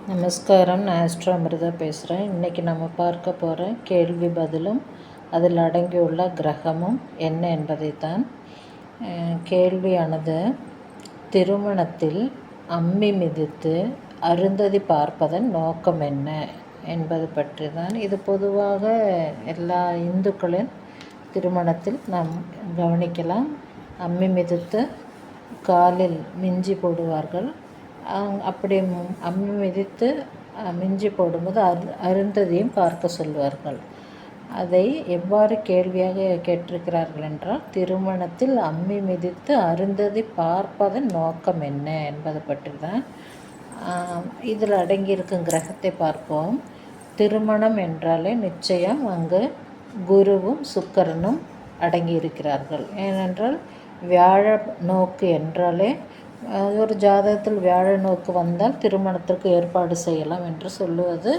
நமஸ்காரம். நான் ஆஸ்ட்ரோ அமிர்தா பேசுகிறேன். இன்றைக்கி நம்ம பார்க்க போகிற கேள்வி பதிலும் அதில் அடங்கியுள்ள கிரகமும் என்ன என்பதைத்தான். கேள்வியானது, திருமணத்தில் அம்மி மிதித்து அருந்ததி பார்ப்பதன் நோக்கம் என்ன என்பது பற்றி தான். இது பொதுவாக எல்லா இந்துக்களின் திருமணத்தில் நாம் கவனிக்கலாம். அம்மி மிதித்து காலில் மிஞ்சி போடுவார்கள். அப்படி அம்மி மிதித்து மிஞ்சி போடும்போது அருந்ததியும் பார்க்க சொல்வார்கள். அதை எவ்வாறு கேள்வியாக கேட்டிருக்கிறார்கள் என்றால், திருமணத்தில் அம்மி மிதித்து அருந்ததி பார்ப்பதன் நோக்கம் என்ன என்பதை பற்றி தான். இதில் அடங்கியிருக்கும் கிரகத்தை பார்ப்போம். திருமணம் என்றாலே நிச்சயம் அங்கு குருவும் சுக்கிரனும் அடங்கியிருக்கிறார்கள். ஏனென்றால் வியாழ நோக்கு என்றாலே ஒரு ஜாதகத்தில் வியாழ நோக்கு வந்தால் திருமணத்திற்கு ஏற்பாடு செய்யலாம் என்று சொல்லுவது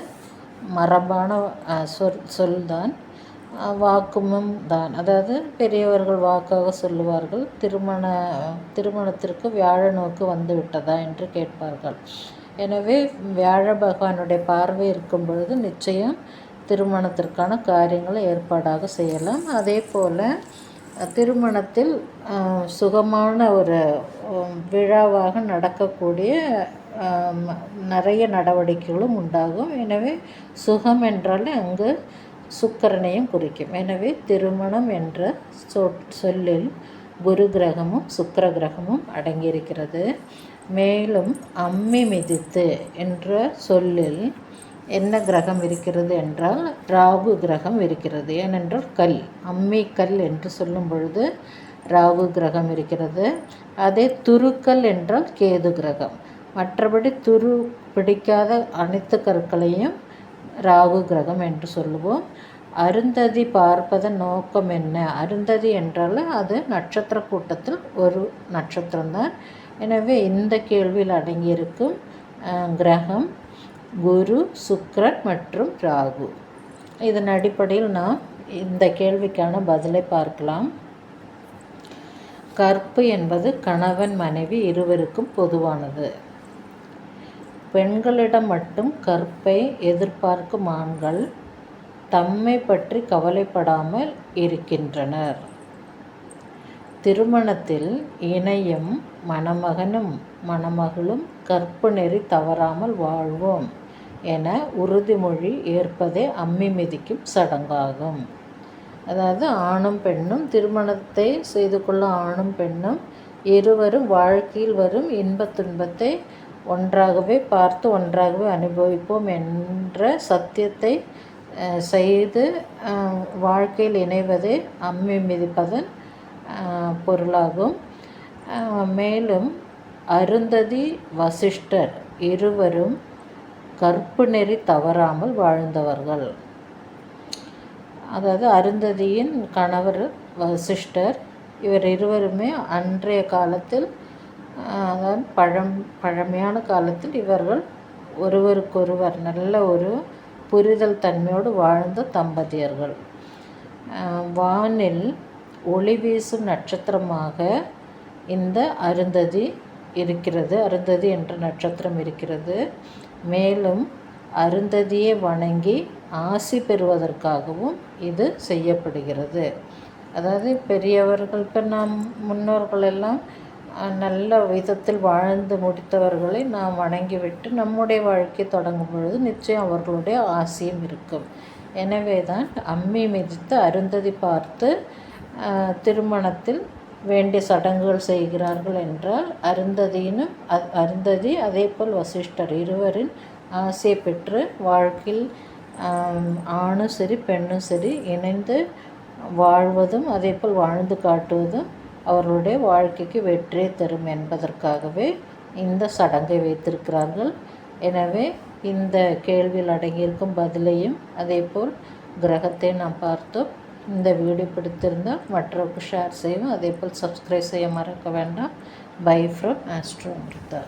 மரபான சொல்தான், வாக்குமும் தான். அதாவது பெரியவர்கள் வாக்காக சொல்லுவார்கள், திருமணத்திற்கு வியாழ நோக்கு வந்து விட்டதா என்று கேட்பார்கள். எனவே வியாழ பகவானுடைய பார்வை இருக்கும் பொழுது நிச்சயம் திருமணத்திற்கான காரியங்களை ஏற்பாடாக செய்யலாம். அதே போல் திருமணத்தில் சுகமான ஒரு விழாவாக நடக்கக்கூடிய நிறைய நடவடிக்கைகளும் உண்டாகும். எனவே சுகம் என்றாலே அங்கு சுக்கிரனையும் குறிக்கும். எனவே திருமணம் என்ற சொல்லில் குரு கிரகமும் சுக்கிர கிரகமும் அடங்கியிருக்கிறது. மேலும் அம்மி மிதித்து என்ற சொல்லில் என்ன கிரகம் இருக்கிறது என்றால் ராகு கிரகம் இருக்கிறது. ஏனென்றால் அம்மி கல் என்று சொல்லும் பொழுது ராகு கிரகம் இருக்கிறது. அதே துருக்கல் என்றால் கேது கிரகம். மற்றபடி துரு பிடிக்காத அனைத்து கற்களையும் ராகு கிரகம் என்று சொல்லுவோம். அருந்ததி பார்ப்பதன் நோக்கம் என்ன? அருந்ததி என்றால் அது நட்சத்திர கூட்டத்தில் ஒரு நட்சத்திரம்தான். எனவே இந்த கேள்வியில் அடங்கியிருக்கும் கிரகம் குரு, சுக்கிரன் மற்றும் ராகு. இதன் அடிப்படையில் நாம் இந்த கேள்விக்கான பதிலை பார்க்கலாம். கற்பு என்பது கணவன் மனைவி இருவருக்கும் பொதுவானது. பெண்களிடம் மட்டும் கற்பை எதிர்பார்க்கும் ஆண்கள் தம்மை பற்றி கவலைப்படாமல் இருக்கின்றனர். திருமணத்தில் இணையும் மணமகனும் மணமகளும் கற்பு நெறி தவறாமல் வாழ்வோம் என உறுதிமொழி ஏற்பதே அம்மி மிதிக்கும் சடங்காகும். அதாவது ஆணும் பெண்ணும் திருமணத்தை செய்து கொள்ள ஆணும் பெண்ணும் இருவரும் வாழ்க்கையில் வரும் இன்பத் துன்பத்தை ஒன்றாகவே பார்த்து ஒன்றாகவே அனுபவிப்போம் என்ற சத்தியத்தை செய்து வாழ்க்கையில் இணைவதே அம்மி மிதிப்பதன் பொருளாகும். மேலும் அருந்ததி வசிஷ்டர் இருவரும் கற்பு நெறி தவறாமல் வாழ்ந்தவர்கள். அதாவது அருந்ததியின் கணவர் வசிஷ்டர், இவர் இருவருமே அன்றைய காலத்தில், அதாவது பழமையான காலத்தில் இவர்கள் ஒருவருக்கொருவர் நல்ல ஒரு புரிதல் தன்மையோடு வாழ்ந்த தம்பதியர்கள். வானில் ஒளி வீசும் நட்சத்திரமாக இந்த அருந்ததி இருக்கிறது. அருந்ததி என்ற நட்சத்திரம் இருக்கிறது. மேலும் அருந்ததியை வணங்கி ஆசி பெறுவதற்காகவும் இது செய்யப்படுகிறது. அதாவது பெரியவர்கள், இப்போ நாம் முன்னோர்கள் எல்லாம் நல்ல விதத்தில் வாழ்ந்து முடித்தவர்களை நாம் வணங்கிவிட்டு நம்முடைய வாழ்க்கை தொடங்கும் பொழுது நிச்சயம் அவர்களுடைய ஆசியும் இருக்கும். எனவே தான் அம்மி மிதித்து அருந்ததி பார்த்து திருமணத்தில் வேண்டிய சடங்குகள் செய்கிறார்கள் என்றால் அருந்ததி அதேபோல் வசிஷ்டர் இருவரின் ஆசையை பெற்று வாழ்க்கையில் ஆணும் சரி பெண்ணும் சரி இணைந்து வாழ்வதும் அதேபோல் வாழ்ந்து காட்டுவதும் அவர்களுடைய வாழ்க்கைக்கு வெற்றியை தரும் என்பதற்காகவே இந்த சடங்கை வைத்திருக்கிறார்கள். எனவே இந்த கேள்வியில் அடங்கியிருக்கும் பதிலையும் அதேபோல் கிரகத்தை நாம் பார்த்தோம். இந்த வீடியோ பிடித்திருந்தால் மற்றவருக்கு ஷேர் செய்வோம். அதேபோல் சப்ஸ்கிரைப் செய்ய மறக்க வேண்டாம். Bye from Astro Amrita.